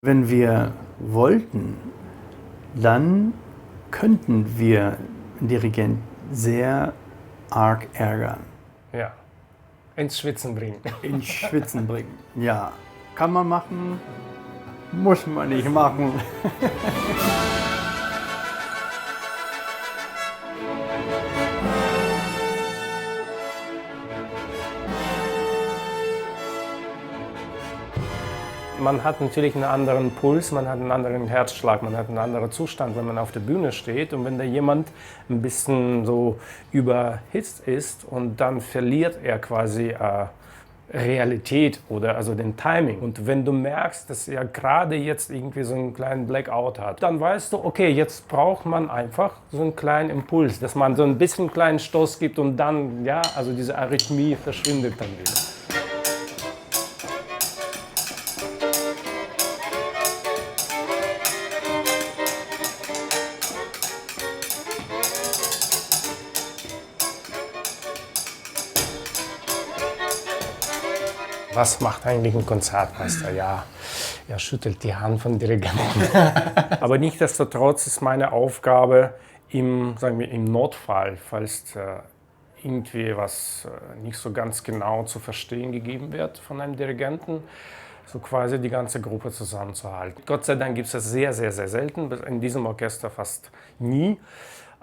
Wenn wir wollten, dann könnten wir einen Dirigent sehr arg ärgern, Ja, ins Schwitzen bringen. ins Schwitzen bringen. Ja, kann man machen, muss man nicht machen. Man hat natürlich einen anderen Puls, man hat einen anderen Herzschlag, man hat einen anderen Zustand, wenn man auf der Bühne steht. Und wenn da jemand ein bisschen so überhitzt ist und dann verliert er quasi Realität oder also den Timing. Und wenn du merkst, dass er gerade jetzt irgendwie so einen kleinen Blackout hat, dann weißt du, okay, jetzt braucht man einfach so einen kleinen Impuls, dass man so ein bisschen kleinen Stoß gibt und dann, ja, also diese Arrhythmie verschwindet dann wieder. Was macht eigentlich ein Konzertmeister? Ja, er schüttelt die Hand von Dirigenten. Aber nichtsdestotrotz ist meine Aufgabe, sagen wir, im Notfall, falls irgendwie was nicht so ganz genau zu verstehen gegeben wird von einem Dirigenten, so quasi die ganze Gruppe zusammenzuhalten. Gott sei Dank gibt es das sehr, sehr, sehr selten, in diesem Orchester fast nie.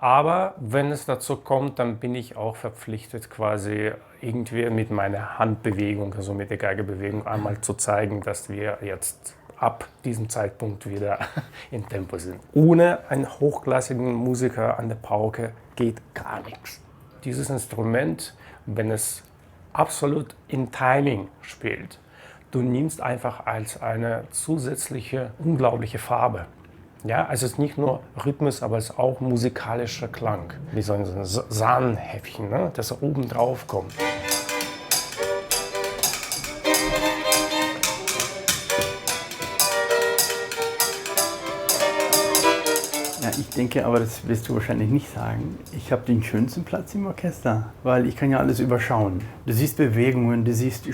Aber wenn es dazu kommt, dann bin ich auch verpflichtet, quasi irgendwie mit meiner Handbewegung, also mit der Geigebewegung, einmal zu zeigen, dass wir jetzt ab diesem Zeitpunkt wieder in Tempo sind. Ohne einen hochklassigen Musiker an der Pauke geht gar nichts. Dieses Instrument, wenn es absolut in Timing spielt, du nimmst einfach als eine zusätzliche, unglaubliche Farbe. Ja, also es ist nicht nur Rhythmus, aber es ist auch musikalischer Klang. Wie so ein Sahnehäppchen, ne, das oben drauf kommt. Ja, ich denke, aber das wirst du wahrscheinlich nicht sagen. Ich habe den schönsten Platz im Orchester, weil ich kann ja alles überschauen. Du siehst Bewegungen, du siehst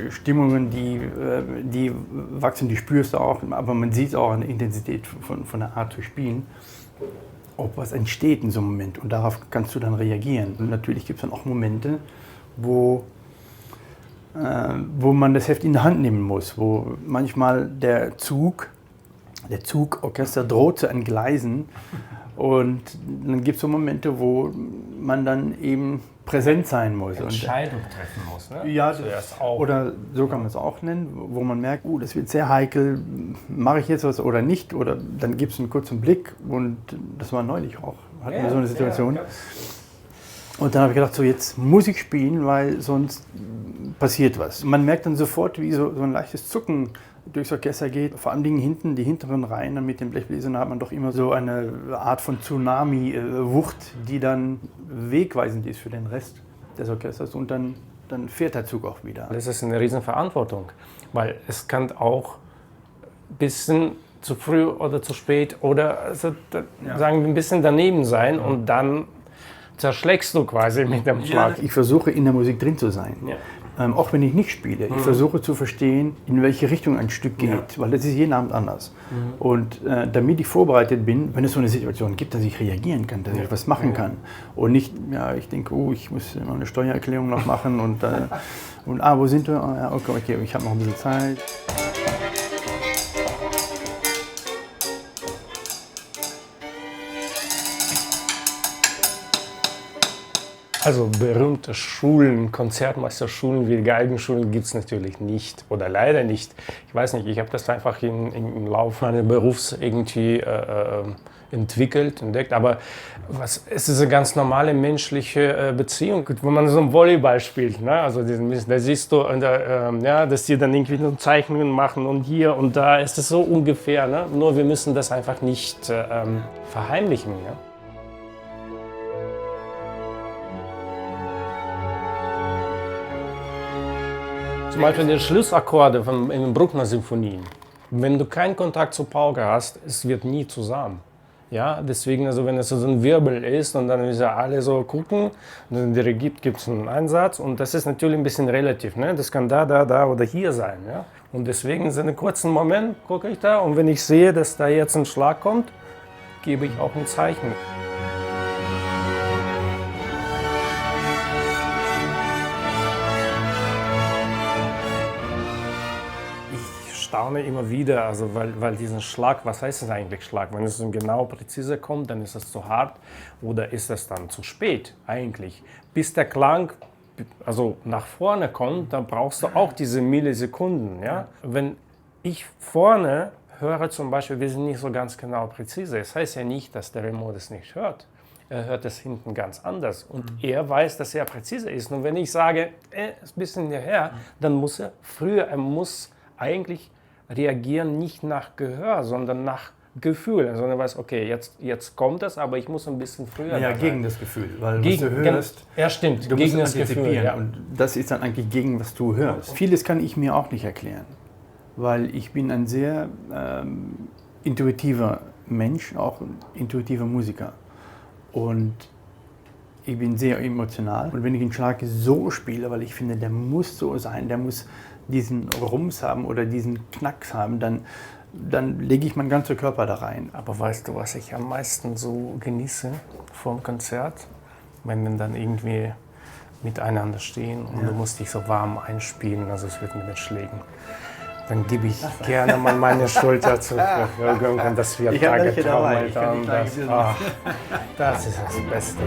Stimmungen, die wachsen, die spürst du auch, aber man sieht auch eine Intensität von der Art zu spielen, ob was entsteht in so einem Moment und darauf kannst du dann reagieren. Und natürlich gibt es dann auch Momente, wo man das Heft in die Hand nehmen muss, wo manchmal der Zugorchester droht zu entgleisen und dann gibt es so Momente, wo man dann eben präsent sein muss. Entscheidung treffen muss, ne? Ja, oder so kann man es auch nennen, wo man merkt, das wird sehr heikel, mache ich jetzt was oder nicht, oder dann gibt es einen kurzen Blick und das war neulich auch, hatten wir so eine Situation. Ja. Und dann habe ich gedacht, so jetzt muss ich spielen, weil sonst passiert was. Man merkt dann sofort, wie so ein leichtes Zucken durchs Orchester geht. Vor allem hinten, die hinteren Reihen, dann mit den Blechbläsern hat man doch immer so eine Art von Tsunami-Wucht, die dann wegweisend ist für den Rest des Orchesters. Und dann fährt der Zug auch wieder. Das ist eine Riesenverantwortung, weil es kann auch ein bisschen zu früh oder zu spät oder also, sagen wir ein bisschen daneben sein und dann zerschlägst du quasi mit dem Schlag. Ich versuche in der Musik drin zu sein. Ja. Auch wenn ich nicht spiele. Ich versuche zu verstehen, in welche Richtung ein Stück geht, weil das ist jeden Abend anders. Und damit ich vorbereitet bin, wenn es so eine Situation gibt, dass ich reagieren kann, dass ich was machen kann. Und nicht, ich denke, ich muss noch eine Steuererklärung noch machen und wo sind wir? Okay, ich habe noch ein bisschen Zeit. Also berühmte Schulen, Konzertmeisterschulen wie Geigenschulen gibt es natürlich nicht oder leider nicht. Ich weiß nicht, ich habe das einfach im Laufe meines Berufs irgendwie entdeckt. Aber es ist eine ganz normale menschliche Beziehung, wenn man so ein Volleyball spielt. Ne? Also da siehst du, dass die dann irgendwie so Zeichnungen machen und hier und da ist es so ungefähr. Ne? Nur wir müssen das einfach nicht verheimlichen. Ja? Zum Beispiel die Schlussakkorde in den Bruckner Symphonien. Wenn du keinen Kontakt zur Pauke hast, es wird nie zusammen. Ja, deswegen, also wenn es so ein Wirbel ist und dann müssen alle so gucken, und dann gibt es einen Einsatz und das ist natürlich ein bisschen relativ. Ne? Das kann da oder hier sein. Ja? Und deswegen in einem kurzen Moment gucke ich da und wenn ich sehe, dass da jetzt ein Schlag kommt, gebe ich auch ein Zeichen. Ich staune immer wieder, also weil diesen Schlag, was heißt es eigentlich Schlag? Wenn es so genau präzise kommt, dann ist es zu hart oder ist es dann zu spät eigentlich? Bis der Klang also nach vorne kommt, dann brauchst du auch diese Millisekunden. Ja? Wenn ich vorne höre zum Beispiel, wir sind nicht so ganz genau präzise. Das heißt ja nicht, dass der Remo das nicht hört. Er hört es hinten ganz anders und er weiß, dass er präzise ist. Und wenn ich sage, ist ein bisschen hierher, dann muss er früher, er muss eigentlich reagieren nicht nach Gehör, sondern nach Gefühl. Sondern er weiß, okay, jetzt kommt es, aber ich muss ein bisschen früher. Ja, gegen das Gefühl, weil gegen, was du hörst, ja, stimmt, du gegen musst das Gefühl. Ja. Und das ist dann eigentlich gegen, was du hörst. Vieles kann ich mir auch nicht erklären, weil ich bin ein sehr intuitiver Mensch, auch ein intuitiver Musiker. Und ich bin sehr emotional. Und wenn ich einen Schlag so spiele, weil ich finde, der muss so sein, der muss diesen Rums haben oder diesen Knacks haben, dann lege ich meinen ganzen Körper da rein. Aber weißt du, was ich am meisten so genieße vom Konzert? Wenn wir dann irgendwie miteinander stehen und du musst dich so warm einspielen, also es wird mit den Schlägen. Dann gebe ich gerne mal meine Schulter zur Verfügung und das wird da getrommelt. Das ist das Beste.